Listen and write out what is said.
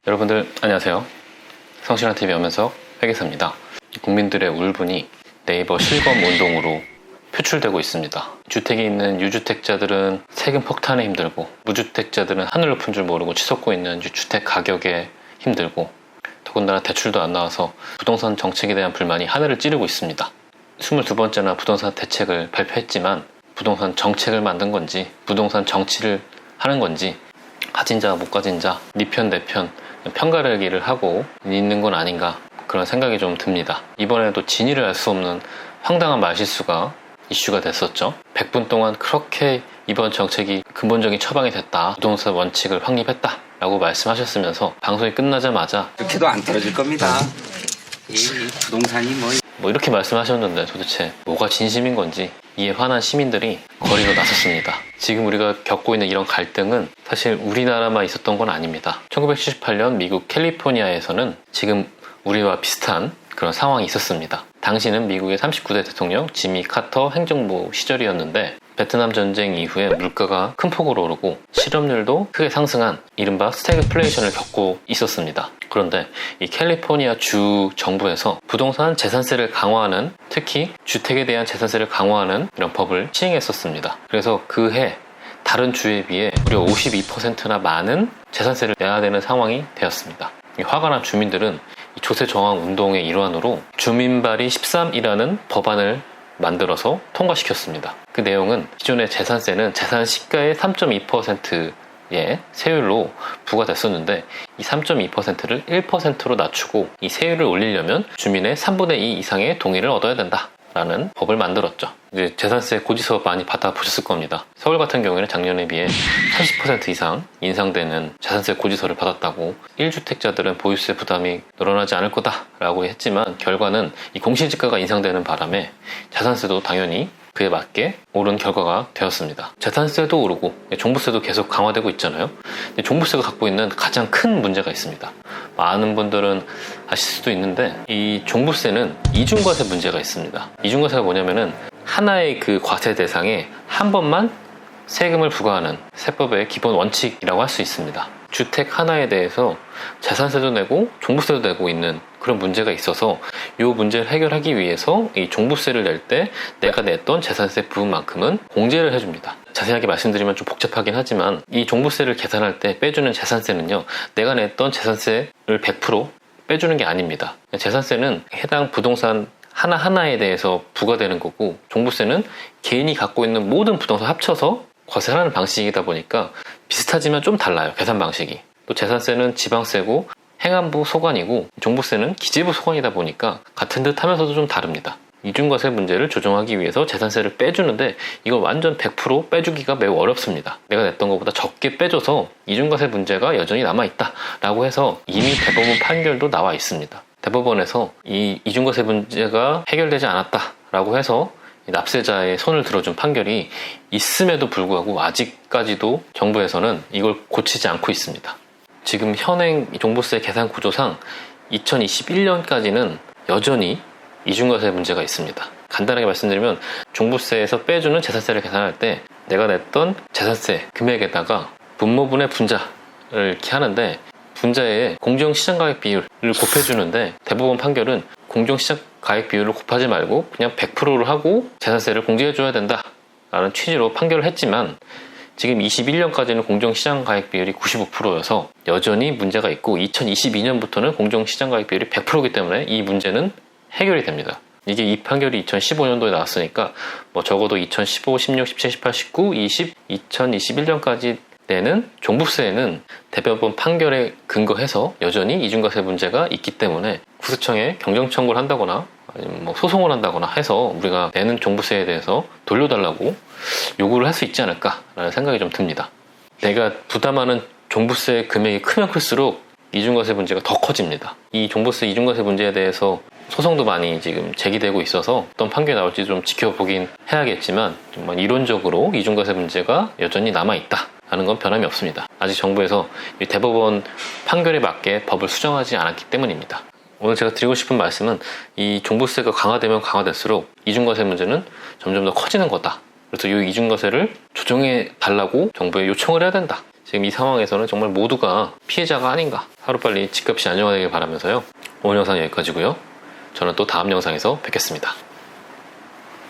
여러분들 안녕하세요. 성실한TV 연면석 회계사입니다. 국민들의 울분이 네이버 실검 운동으로 표출되고 있습니다. 주택에 있는 유주택자들은 세금 폭탄에 힘들고, 무주택자들은 하늘 높은 줄 모르고 치솟고 있는 주택 가격에 힘들고, 더군다나 대출도 안 나와서 부동산 정책에 대한 불만이 하늘을 찌르고 있습니다. 22번째나 부동산 대책을 발표했지만 부동산 정책을 만든 건지, 부동산 정치를 하는 건지, 가진 자 못 가진 자 네 편 내 편 편가르기를 하고 있는 건 아닌가, 그런 생각이 좀 듭니다. 이번에도 진위를 알 수 없는 황당한 말실수가 이슈가 됐었죠. 100분 동안 그렇게 이번 정책이 근본적인 처방이 됐다, 부동산 원칙을 확립했다 라고 말씀하셨으면서 방송이 끝나자마자 그렇게도 안 떨어질 겁니다. 이 부동산이 뭐 이렇게 말씀하셨는데 도대체 뭐가 진심인 건지 이에 화난 시민들이 거리로 나섰습니다. 지금 우리가 겪고 있는 이런 갈등은 사실 우리나라만 있었던 건 아닙니다. 1978년 미국 캘리포니아에서는 지금 우리와 비슷한 그런 상황이 있었습니다. 당시는 미국의 39대 대통령 지미 카터 행정부 시절이었는데, 베트남 전쟁 이후에 물가가 큰 폭으로 오르고 실업률도 크게 상승한 이른바 스태그플레이션을 겪고 있었습니다. 그런데 이 캘리포니아 주 정부에서 부동산 재산세를 강화하는, 특히 주택에 대한 재산세를 강화하는 이런 법을 시행했었습니다. 그래서 그 해 다른 주에 비해 무려 52%나 많은 재산세를 내야 되는 상황이 되었습니다. 화가 난 주민들은 이 조세 저항 운동의 일환으로 주민발의 13이라는 법안을 만들어서 통과시켰습니다. 그 내용은 기존의 재산세는 재산 시가의 3.2%의 세율로 부과됐었는데, 이 3.2%를 1%로 낮추고 이 세율을 올리려면 주민의 3분의 2 이상의 동의를 얻어야 된다 라는 법을 만들었죠. 이제 재산세 고지서 많이 받아보셨을 겁니다. 서울 같은 경우에는 작년에 비해 30% 이상 인상되는 재산세 고지서를 받았다고, 1주택자들은 보유세 부담이 늘어나지 않을 거다라고 했지만 결과는 이 공시지가가 인상되는 바람에 재산세도 당연히 그에 맞게 오른 결과가 되었습니다. 재산세도 오르고 종부세도 계속 강화되고 있잖아요. 근데 종부세가 갖고 있는 가장 큰 문제가 있습니다. 많은 분들은 아실 수도 있는데, 이 종부세는 이중과세 문제가 있습니다. 이중과세가 뭐냐면은 하나의 그 과세 대상에 한 번만 세금을 부과하는 세법의 기본 원칙이라고 할 수 있습니다. 주택 하나에 대해서 재산세도 내고 종부세도 내고 있는 그런 문제가 있어서, 이 문제를 해결하기 위해서 이 종부세를 낼 때 내가 냈던 재산세 부분만큼은 공제를 해줍니다. 자세하게 말씀드리면 좀 복잡하긴 하지만, 이 종부세를 계산할 때 빼주는 재산세는요, 내가 냈던 재산세를 100% 빼주는 게 아닙니다. 재산세는 해당 부동산 하나하나에 대해서 부과되는 거고, 종부세는 개인이 갖고 있는 모든 부동산 합쳐서 과세하는 방식이다 보니까 비슷하지만 좀 달라요, 계산 방식이. 또 재산세는 지방세고 행안부 소관이고, 종부세는 기재부 소관이다 보니까 같은 듯 하면서도 좀 다릅니다. 이중과세 문제를 조정하기 위해서 재산세를 빼주는데, 이걸 완전 100% 빼주기가 매우 어렵습니다. 내가 냈던 것보다 적게 빼줘서 이중과세 문제가 여전히 남아있다 라고 해서 이미 대법원 판결도 나와 있습니다. 대법원에서 이 이중과세 문제가 해결되지 않았다 라고 해서 납세자의 손을 들어준 판결이 있음에도 불구하고 아직까지도 정부에서는 이걸 고치지 않고 있습니다. 지금 현행 종부세 계산 구조상 2021년까지는 여전히 이중과세 문제가 있습니다. 간단하게 말씀드리면, 종부세에서 빼주는 재산세를 계산할 때 내가 냈던 재산세 금액에다가 분모분의 분자를 이렇게 하는데, 분자에 공정시장가액 비율을 곱해주는데, 대법원 판결은 공정시장가액 비율을 곱하지 말고 그냥 100%를 하고 재산세를 공제해줘야 된다 라는 취지로 판결을 했지만, 지금 21년까지는 공정시장가액 비율이 95%여서 여전히 문제가 있고, 2022년부터는 공정시장가액 비율이 100%이기 때문에 이 문제는 해결이 됩니다. 이게 이 판결이 2015년도에 나왔으니까 뭐 적어도 2015, 16, 17, 18, 19, 20, 2021년까지 내는 종부세에는 대법원 판결에 근거해서 여전히 이중과세 문제가 있기 때문에 국세청에 경정청구를 한다거나 아니면 뭐 소송을 한다거나 해서 우리가 내는 종부세에 대해서 돌려달라고 요구를 할 수 있지 않을까라는 생각이 좀 듭니다. 내가 부담하는 종부세 금액이 크면 클수록 이중과세 문제가 더 커집니다. 이 종부세 이중과세 문제에 대해서 소송도 많이 지금 제기되고 있어서 어떤 판결이 나올지 좀 지켜보긴 해야겠지만, 정말 이론적으로 이중과세 문제가 여전히 남아있다 하는 건 변함이 없습니다. 아직 정부에서 이 대법원 판결에 맞게 법을 수정하지 않았기 때문입니다. 오늘 제가 드리고 싶은 말씀은, 이 종부세가 강화되면 강화될수록 이중과세 문제는 점점 더 커지는 거다. 그래서 이 이중과세를 조정해 달라고 정부에 요청을 해야 된다. 지금 이 상황에서는 정말 모두가 피해자가 아닌가. 하루빨리 집값이 안정화되길 바라면서요. 오늘 영상 여기까지고요. 저는 또 다음 영상에서 뵙겠습니다.